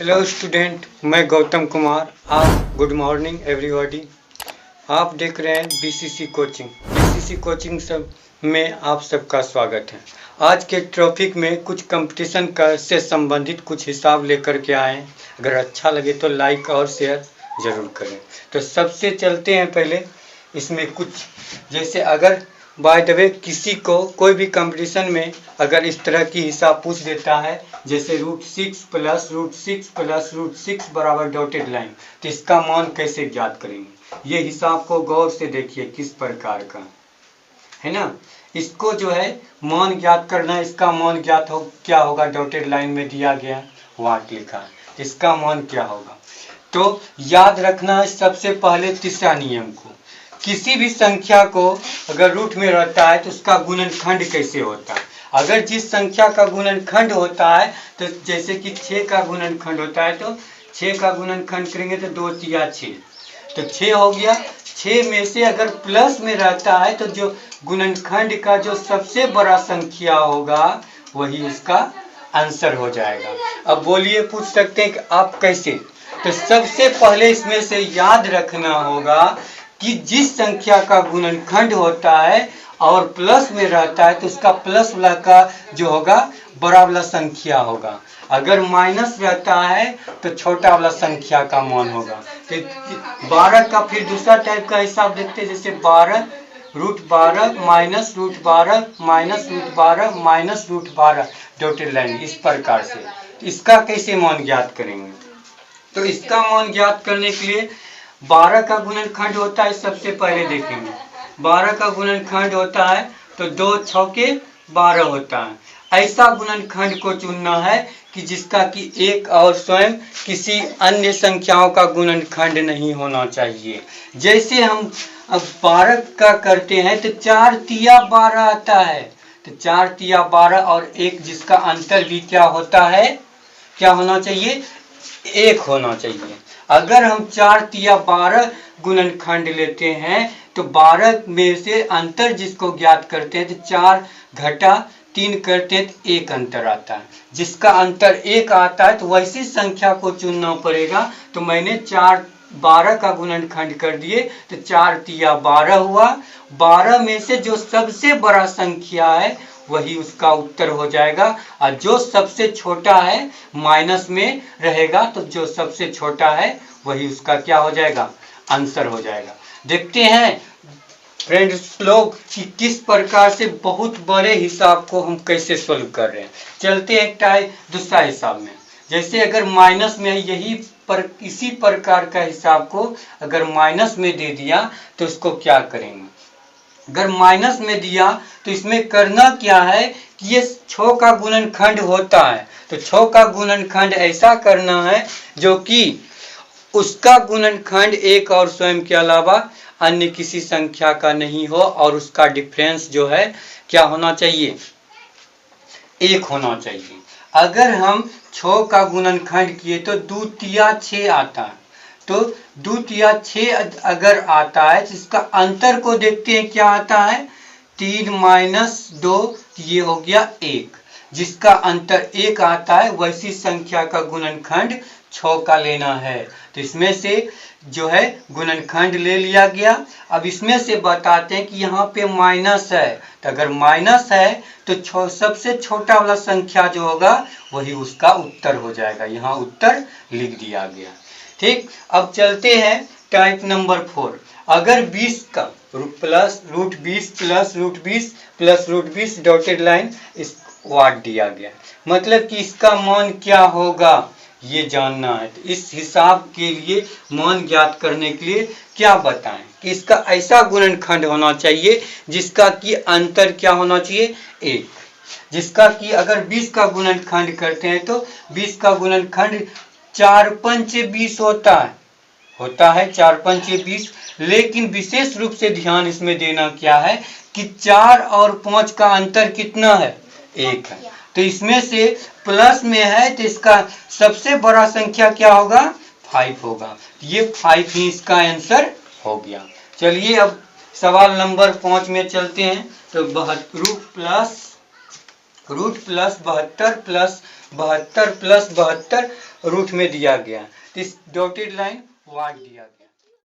Hello student, मैं गौतम कुमार। आप good morning everybody. आप देख रहे हैं बीसीसी कोचिंग। बीसीसी कोचिंग सब में आप सबका स्वागत है। आज के टॉपिक में कुछ कंपटीशन का से संबंधित कुछ हिसाब लेकर के आए हैं। अगर अच्छा लगे तो लाइक और शेयर ज़रूर करें। तो सबसे चलते हैं पहले इसमें कुछ, जैसे अगर बाय द वे किसी को कोई भी कंपटीशन में अगर इस तरह की हिसाब पूछ देता है, जैसे √6 + √6 + √6 बराबर डॉटेड लाइन, तो इसका मान कैसे ज्ञात करेंगे। ये हिसाब को गौर से देखिए किस प्रकार का है ना। इसको जो है मान ज्ञात करना है। इसका मान ज्ञात हो क्या होगा, डॉटेड लाइन में दिया गया वाट लिखा है, इसका मान क्या होगा। तो याद रखना है सबसे पहले तीसरा नियम को। किसी भी संख्या को अगर रूट में रहता है तो उसका गुणनखंड कैसे होता है। अगर जिस संख्या का गुणनखंड होता है, तो जैसे कि 6 का गुणनखंड होता है, तो 6 का गुणनखंड करेंगे तो 2 × 6, तो 6 हो गया। 6 में से अगर प्लस में रहता है तो जो गुणनखंड का जो सबसे बड़ा संख्या होगा वही उसका आंसर हो जाएगा। अब बोलिए, पूछ सकते हैं कि आप कैसे। तो सबसे पहले इसमें से याद रखना होगा कि जिस संख्या का गुणनखंड होता है और प्लस में रहता है तो उसका प्लस वाला का जो होगा बड़ा वाला संख्या होगा। अगर माइनस रहता है तो छोटा वाला संख्या का मान होगा। तो 12 का फिर दूसरा टाइप का हिसाब देखते हैं, जैसे 12 √12 -√12 -√12 -√12 डॉटेड लाइन, इस प्रकार से। इसका कैसे मान ज्ञात करेंगे। तो इसका मान ज्ञात करने के लिए 12 का गुणनखंड होता है, सबसे पहले देखेंगे 12 का गुणनखंड होता है तो 2 × 6 = 12 होता है। ऐसा गुणनखंड को चुनना है कि जिसका कि एक और स्वयं किसी अन्य संख्याओं का गुणनखंड नहीं होना चाहिए। जैसे हम अब 12 का करते हैं तो 4 × 12 आता है, तो 4 × 12 और एक जिसका अंतर भी क्या होता है, क्या होना चाहिए, 1 होना चाहिए। अगर हम 4 × 12 गुणनखंड लेते हैं तो 12 में से अंतर जिसको ज्ञात करते हैं तो 4 - 3 करते हैं तो 1 अंतर आता है। जिसका अंतर 1 आता है तो वैसी संख्या को चुनना पड़ेगा। तो मैंने 4 12 का गुणनखंड कर दिए तो 4 × 12 हुआ। 12 में से जो सबसे बड़ा संख्या है वही उसका उत्तर हो जाएगा, और जो सबसे छोटा है माइनस में रहेगा तो जो सबसे छोटा है वही उसका क्या हो जाएगा, आंसर हो जाएगा। देखते हैं फ्रेंड्स लोग कि किस प्रकार से बहुत बड़े हिसाब को हम कैसे सोल्व कर रहे हैं। चलते हैं दूसरा हिसाब में। जैसे अगर माइनस में इसी प्रकार का हिसाब को अगर माइनस में दे दिया तो उसको क्या करेंगे। अगर माइनस में दिया तो इसमें करना क्या है कि ये 6 का गुणनखंड होता है, तो 6 का गुणनखंड ऐसा करना है जो कि उसका गुणनखंड एक और स्वयं के अलावा अन्य किसी संख्या का नहीं हो, और उसका डिफरेंस जो है क्या होना चाहिए, 1 होना चाहिए। अगर हम 6 का गुणनखंड किए तो 2 × 6 आता है, तो 2 × 6 अगर आता है तो इसका अंतर को देखते हैं क्या आता है, 3 - 2, ये हो गया 1। जिसका अंतर 1 आता है वैसी संख्या का गुणनखंड 6 का लेना है। तो इसमें से जो है गुणनखंड ले लिया गया। अब इसमें से बताते हैं कि यहाँ पे माइनस है, तो अगर माइनस है तो सबसे छोटा वाला संख्या जो होगा वही उसका उत्तर हो जाएगा। यहाँ उत्तर लिख दिया गया। ठीक, अब चलते हैं टाइप नंबर 4। अगर 20 का √20 + √20 + √20 डॉटेड लाइन इस वाट दिया गया, मतलब कि इसका मान क्या होगा ये जानना है। तो इस हिसाब के लिए मान ज्ञात करने के लिए क्या बताएं कि इसका ऐसा गुणनखंड होना चाहिए जिसका कि अंतर क्या होना चाहिए, 1। जिसका कि अगर 20 का गुणनखंड करते हैं तो 20 का गुणनखंड 4 × 5 = 20 होता है 4 × 5 = 20। लेकिन विशेष रूप से ध्यान इसमें देना क्या है कि 4 और 5 का अंतर कितना है, 1 है। तो इसमें से प्लस में है तो इसका सबसे बड़ा संख्या क्या होगा, 5 होगा। ये 5 ही इसका आंसर हो गया। चलिए अब सवाल नंबर 5 में चलते हैं। तो √72 + 72 + 72 रूट में दिया गया। इस डॉटेड लाइन वाट दिया गया।